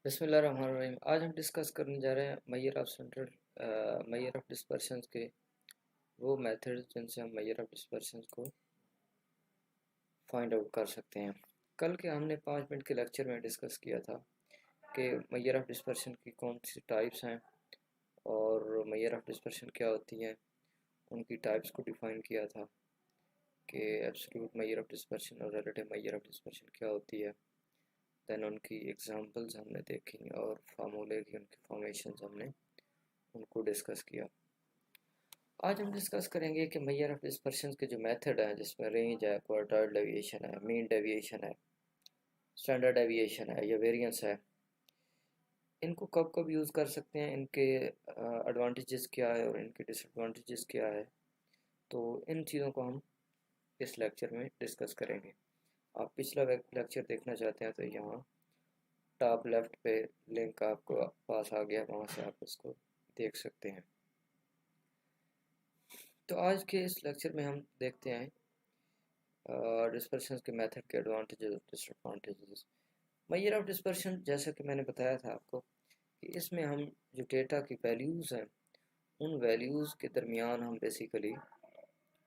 बिस्मिल्लाहिर्रहमानिर्रहीम। आज हम डिस्कस करने जा रहे हैं मैयर ऑफ डिस्पर्शंस के वो मेथड्स जिनसे हम मैयर ऑफ डिस्पर्शंस को फाइंड आउट कर सकते हैं। कल के हमने 5 मिनट के लेक्चर में डिस्कस किया था कि मैयर ऑफ डिस्पर्शन की कौन सी टाइप्स हैं और मैयर ऑफ डिस्पर्शन क्या होती हैं, उनकी टाइप्स को डिफ़ाइन किया था कि एब्सोल्यूट मैयर ऑफ डिस्पर्शन और रिलेटिव मैयर ऑफ डिस्पर्शन क्या होती है। दैन उनकी एग्जांपल्स हमने देखी और फार्मूले की उनकी फॉर्मेशंस हमने उनको डिस्कस किया। आज हम डिस्कस करेंगे कि मैयर ऑफ डिस्पर्शन के जो मेथड हैं, जिसमें रेंज है, क्वार्टाइल डेविएशन है, मीन डेविएशन है, स्टैंडर्ड डेविएशन है या वेरिएंस है, इनको कब कब यूज़ कर सकते हैं, इनके एडवांटेजेस क्या है और इनके डिसएडवांटेजेस क्या है। तो इन चीज़ों को हम इस लेक्चर में डिस्कस करेंगे। आप पिछला लेक्चर देखना चाहते हैं तो यहाँ टॉप लेफ्ट पे लिंक आपको पास आ गया, वहाँ से आप इसको देख सकते हैं। तो आज के इस लेक्चर में हम देखते हैं डिस्पर्शन के मेथड के एडवांटेजेस और डिसएडवांटेजेस। मैयर ऑफ डिस्पर्शन, जैसा कि मैंने बताया था आपको, कि इसमें हम जो डेटा की वैल्यूज़ हैं, उन वैल्यूज़ के दरमियान हम बेसिकली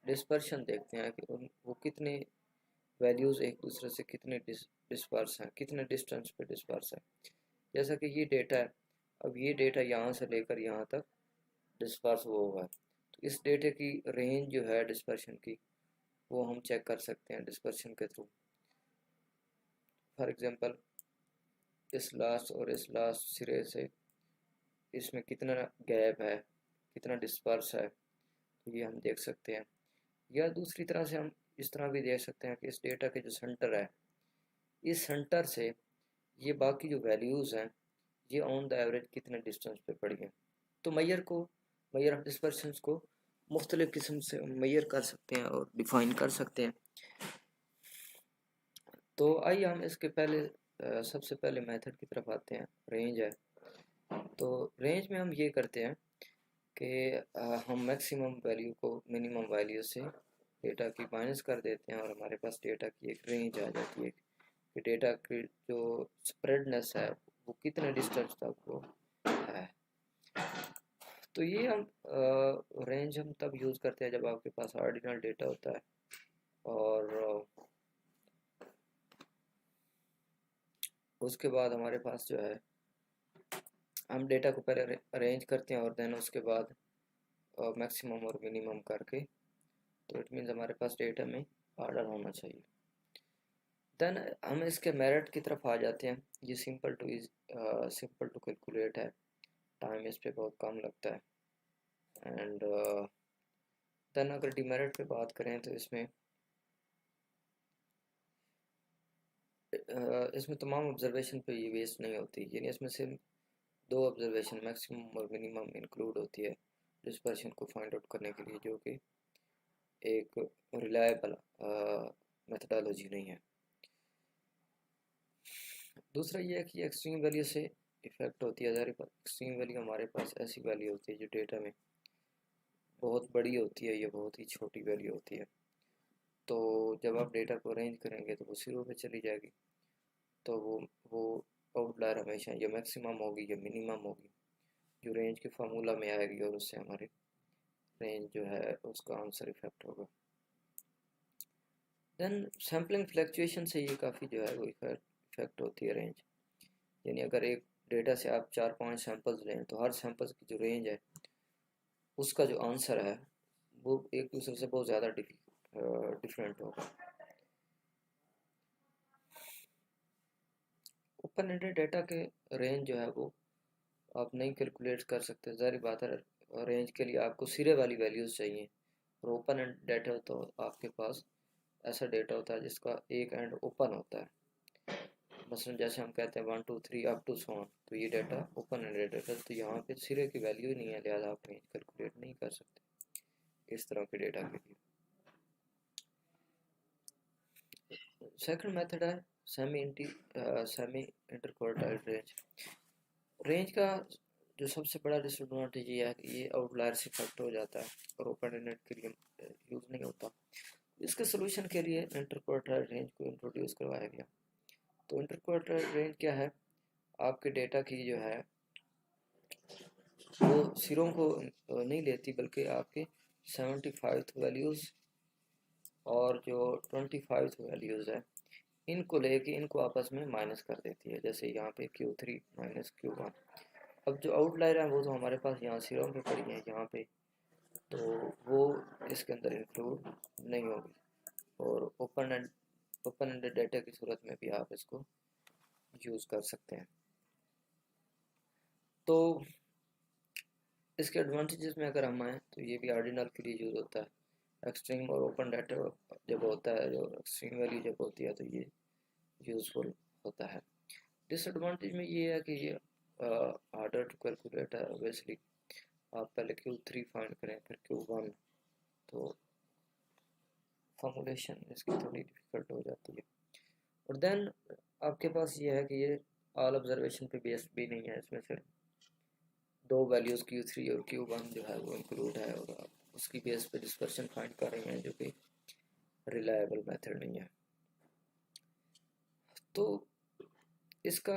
डिस्पर्शन देखते हैं कि वो कितने वैल्यूज़ एक दूसरे से कितने डिस्पर्स हैं, कितने डिस्टेंस पे डिस्पर्स है। जैसा कि ये डेटा है, अब ये डेटा यहाँ से लेकर यहाँ तक डिस्पर्स वो हुआ है, तो इस डेटा की रेंज जो है डिस्पर्शन की, वो हम चेक कर सकते हैं डिस्पर्शन के थ्रू। फॉर एग्जांपल, इस लास्ट और इस लास्ट सिरे से इसमें कितना गैप है, कितना डिस्पर्स है, तो ये हम देख सकते हैं। या दूसरी तरह से हम इस तरह भी देख सकते हैं कि इस डेटा के जो सेंटर है, इस सेंटर से ये बाकी जो वैल्यूज़ हैं, ये ऑन द एवरेज कितने डिस्टेंस पे पड़ी हैं। तो मैयर ऑफ डिस्पर्शन को मुख्तलिफ़ किस्म से मैयर कर सकते हैं और डिफ़ाइन कर सकते हैं। तो आइए हम इसके पहले सबसे पहले मेथड की तरफ आते हैं। रेंज है, तो रेंज में हम ये करते हैं कि हम मैक्सिमम वैल्यू को मिनिमम वैल्यू से डेटा की माइनस कर देते हैं और हमारे पास डेटा की एक रेंज आ जाती है कि डेटा की जो स्प्रेडनेस है वो कितने डिस्टेंस तक वो है। तो ये हम रेंज हम तब यूज़ करते हैं जब आपके पास ऑर्डिनल डेटा होता है और उसके बाद हमारे पास जो है, हम डेटा को पहले अरेंज करते हैं और देन उसके बाद मैक्सिमम और मिनिमम करके, तो इट मीन्स हमारे पास डेटा में ऑर्डर होना चाहिए। देन हम इसके मेरिट की तरफ आ जाते हैं। ये सिंपल टू कैलकुलेट है, टाइम इस पे बहुत कम लगता है। एंड देन अगर डिमेरिट पे बात करें तो इसमें तमाम ऑब्जर्वेशन पे ये वेस्ट नहीं होती, यानी इसमें सिर्फ 2 ऑब्जर्वेशन मैक्सिमम और मिनिमम इंक्लूड होती है डिस्पर्शन को फाइंड आउट करने के लिए, जो कि एक रिलायबल मेथडोलॉजी नहीं है। दूसरा ये है कि एक्सट्रीम वैल्यू से इफेक्ट होती है। एक्सट्रीम वैल्यू हमारे पास ऐसी वैल्यू होती है जो डेटा में बहुत बड़ी होती है या बहुत ही छोटी वैल्यू होती है। तो जब आप डेटा को अरेंज करेंगे तो वो जीरो पे चली जाएगी, तो वो आउटलायर हमेशा या मैक्सिमम होगी या मिनिमम होगी, जो रेंज के फार्मूला में आएगी और उससे हमारी रेंज जो है उसका आंसर इफेक्ट होगा। देन सैम्पलिंग फ्लैक्चुएशन से ये काफ़ी जो है वो इफेक्ट होती है रेंज। यानी अगर एक डेटा से आप 4-5 सैंपल्स लें तो हर सैंपल्स की जो रेंज है, उसका जो आंसर है वो एक दूसरे से बहुत ज़्यादा डिफरेंट होगा। ओपन एंडेड डेटा के रेंज जो है वो आप नहीं कैलकुलेट कर सकते, ज़ाहिर बात है। रेंज के लिए आपको सिरे वाली वैल्यूज़ चाहिए, और ओपन एंड डेटा तो आपके पास ऐसा डेटा होता है जिसका एक एंड ओपन होता है। मसलन जैसे हम कहते हैं 1 2 3 अप टू सो ऑन, तो ये डाटा ओपन एंडेड डेटा, तो यहाँ पे सिरे की वैल्यू ही नहीं है, लिहाजा आप रेंज कैलकुलेट नहीं कर सकते इस तरह के डेटा के लिए। सेकंड मेथड है सेमी इंटरक्वार्टाइल रेंज। रेंज का जो सबसे बड़ा डिसएडवांटेज ये है कि ये आउटलायर से इफेक्ट हो जाता है और ओपन एंडेड के लिए यूज़ नहीं होता। इसके सोल्यूशन के लिए इंटरक्वार्टाइल रेंज को इंट्रोड्यूस करवाया गया। तो इंटरक्वार्टाइल रेंज क्या है? आपके डेटा की जो है वो सिरों को नहीं लेती, बल्कि आपके 75th वैल्यूज़ और जो 25th वैल्यूज़ है इनको लेके इनको आपस में माइनस कर देती है। जैसे यहाँ पे Q3 माइनस Q1। अब जो आउटलायर है वो तो हमारे पास यहाँ सिरों पे पड़ी है यहाँ पे, तो वो इसके अंदर इंक्लूड नहीं होगी। और ओपन एंडेड डेटा की सूरत में भी आप इसको यूज़ कर सकते हैं। तो इसके एडवांटेजेस में अगर हम आएँ तो ये भी ऑर्डिनल के लिए यूज़ होता है। एक्सट्रीम और ओपन डाटा जब होता है, जो एक्सट्रीम वैल्यू जब होती है तो ये यूज़फुल होता है। डिसएडवांटेज में ये है कि ये हार्डर टू कैलकुलेट है। ऑब्वियसली आप पहले Q3 फाइंड करें फिर Q1, तो फॉर्मूलेशन इसकी थोड़ी डिफ़िकल्ट हो जाती है। और देन आपके पास ये है कि ये ऑल ऑब्जर्वेशन पे बेस्ड भी नहीं है, इसमें सिर्फ दो वैल्यूज़ Q3 और Q1 जो है वो इंक्लूड है, और आप उसकी बेस पे डिस्पर्शन फाइंड कर रहे हैं, जो कि रिलायबल मेथड नहीं है। तो इसका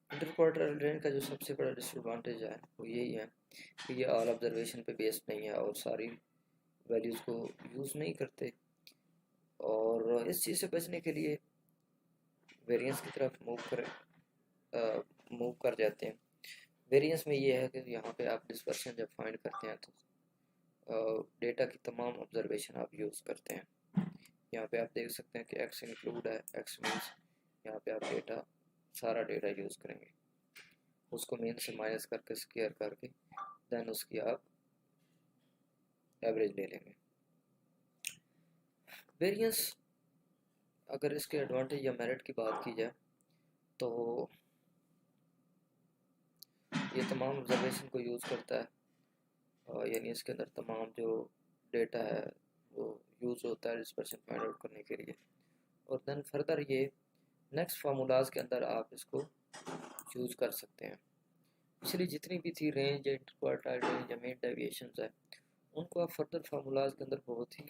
इंटरक्वार्टर रेंज का जो सबसे बड़ा डिसएडवांटेज है वो यही है कि ये ऑल ऑब्जर्वेशन पे बेस्ड नहीं है और सारी वैल्यूज़ को यूज़ नहीं करते। और इस चीज़ से बचने के लिए वेरिएंस की तरफ मूव कर जाते हैं। वेरिएंस में ये है कि यहाँ पे आप डिस्पर्शन जब फाइंड करते हैं तो डेटा की तमाम ऑब्जर्वेशन आप यूज़ करते हैं। यहाँ पे आप देख सकते हैं कि एक्स इंक्लूड है। एक्स मीन्स यहाँ पे आप डेटा सारा डेटा यूज़ करेंगे, उसको मीन से माइनस करके स्क्वायर करके देन उसकी आप एवरेज ले लेंगे। वेरिएंस अगर इसके एडवांटेज या मेरिट की बात की जाए तो ये तमाम ऑब्जर्वेशन को यूज़ करता है, यानी इसके अंदर तमाम जो डेटा है वो यूज़ होता है डिस्पर्शन फाइंड आउट करने के लिए। और देन फर्दर ये नेक्स्ट फार्मूलाज के अंदर आप इसको यूज़ कर सकते हैं। पिछली जितनी भी थी रेंज, इंटरक्वार्टाइल रेंज या मीन डेविएशंस है, उनको आप फर्दर फार्मूलाज के अंदर बहुत ही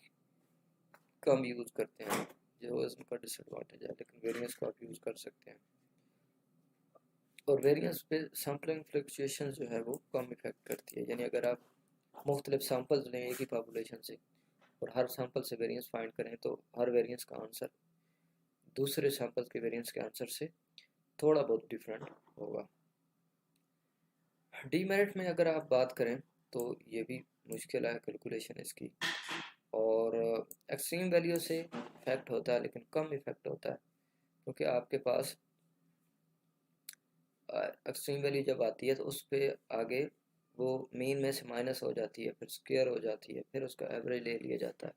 कम यूज़ करते हैं, जो इसका डिसएडवांटेज है। लेकिन वेरिएंस को आप यूज़ कर सकते हैं, और वेरिएंस पे सैम्पलिंग फ्लक्चुएशन जो है वो कम इफेक्ट करती है। यानी अगर आप मुख्तलिफ सैम्पल्स लें एक ही पॉपुलेशन से और हर सैम्पल से वेरिएंस फाइंड करें, तो हर वेरिएंस का आंसर दूसरे सैम्पल के वेरिएंस के आंसर से थोड़ा बहुत डिफरेंट होगा। डीमेरिट में अगर आप बात करें तो ये भी मुश्किल है कैलकुलेशन इसकी, और एक्सट्रीम वैल्यू से इफेक्ट होता है लेकिन कम इफेक्ट होता है, क्योंकि आपके पास एक्सट्रीम वैल्यू जब आती है तो उस पर आगे वो मीन में से माइनस हो जाती है, फिर स्क्वायर हो जाती है, फिर उसका एवरेज ले लिया जाता है।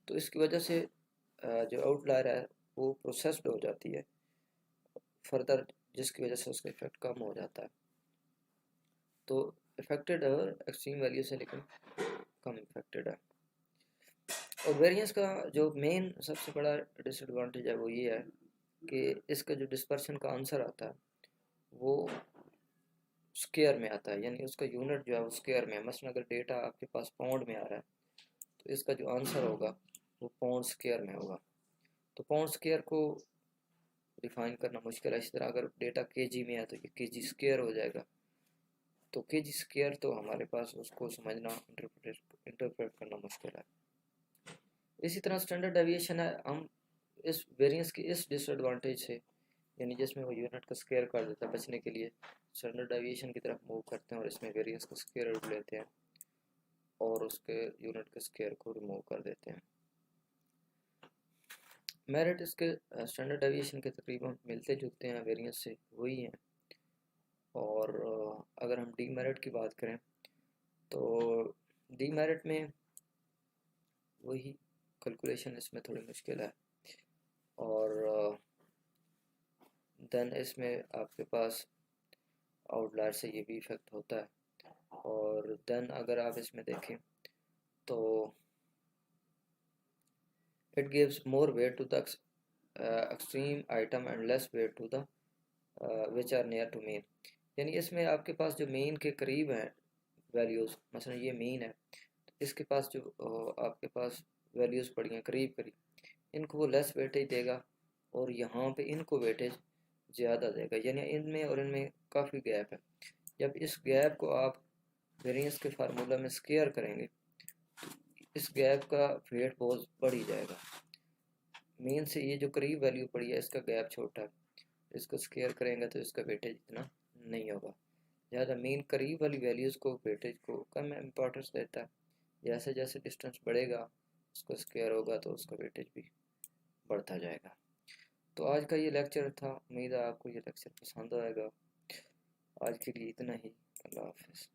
तो इसकी वजह से जो आउटलायर है वो प्रोसेस्ड हो जाती है फर्दर, जिसकी वजह से उसका इफेक्ट कम हो जाता है। तो इफेक्टेड है एक्सट्रीम वैल्यू से, लेकिन कम इफेक्टेड है। और वेरिएंस का जो मेन सबसे बड़ा डिसएडवांटेज है वो ये है कि इसका जो डिस्पर्शन का आंसर आता है वो स्क्वायर में आता है, यानी उसका यूनिट जो है वो स्क्वायर में है। मसलन अगर डेटा आपके पास पाउंड में आ रहा है तो इसका जो आंसर होगा वो पाउंड स्क्वायर में होगा। तो पाउंड स्क्वायर को डिफाइन करना मुश्किल है। इसी तरह अगर डेटा केजी में है तो ये केजी स्क्वायर हो जाएगा। तो केजी स्क्वायर तो हमारे पास उसको समझना, इंटरप्रेट करना मुश्किल है। इसी तरह स्टैंडर्ड डेविएशन है, हम इस वेरिएंस की इस डिसएडवांटेज से, यानी जिसमें वो यूनिट का स्क्वायर कर देता है, बचने के लिए स्टैंडर्ड डेविएशन की तरफ मूव करते हैं और इसमें वेरिएंस का स्क्वायर रूट लेते हैं और उसके यूनिट के स्क्वायर को रिमूव कर देते हैं। मेरिट इसके स्टैंडर्ड डेविएशन के तकरीबन मिलते जुलते हैं, वेरिएंस से वही हैं। और अगर हम डीमेरिट की बात करें तो डीमेरिट में वही कैलकुलेशन इसमें थोड़ी मुश्किल है, और देन इसमें आपके पास आउटलायर से ये भी इफ़ेक्ट होता है। और देन अगर आप इसमें देखें तो it gives more weight to the extreme item and less weight to the which are near to mean. यानी इसमें आपके पास जो मीन के करीब हैं वैल्यूज़, मसलन ये मीन है तो इसके पास जो आपके पास वैल्यूज़ पड़ी हैं करीब करीब, इनको वो लेस वेटेज देगा और यहाँ पे इनको वेटेज ज़्यादा देगा, यानी इनमें और इनमें काफ़ी गैप है। जब इस गैप को आप वेरिएंस के फार्मूला में स्क्वायर करेंगे तो इस गैप का वेट बहुत बढ़ ही जाएगा। मीन से ये जो करीब वैल्यू पड़ी है इसका गैप छोटा है, इसको स्क्वायर करेंगे तो इसका वेटेज इतना नहीं होगा। ज़्यादा मीन करीब वाली वैल्यूज़ को वेटेज को कम इम्पोर्टेंस देता है। जैसे जैसे डिस्टेंस बढ़ेगा उसको स्क्वायर होगा तो उसका वेटेज भी बढ़ता जाएगा। तो आज का ये लेक्चर था, उम्मीद है आपको ये लेक्चर पसंद आएगा। आज के लिए इतना ही। अल्लाह हाफिज़।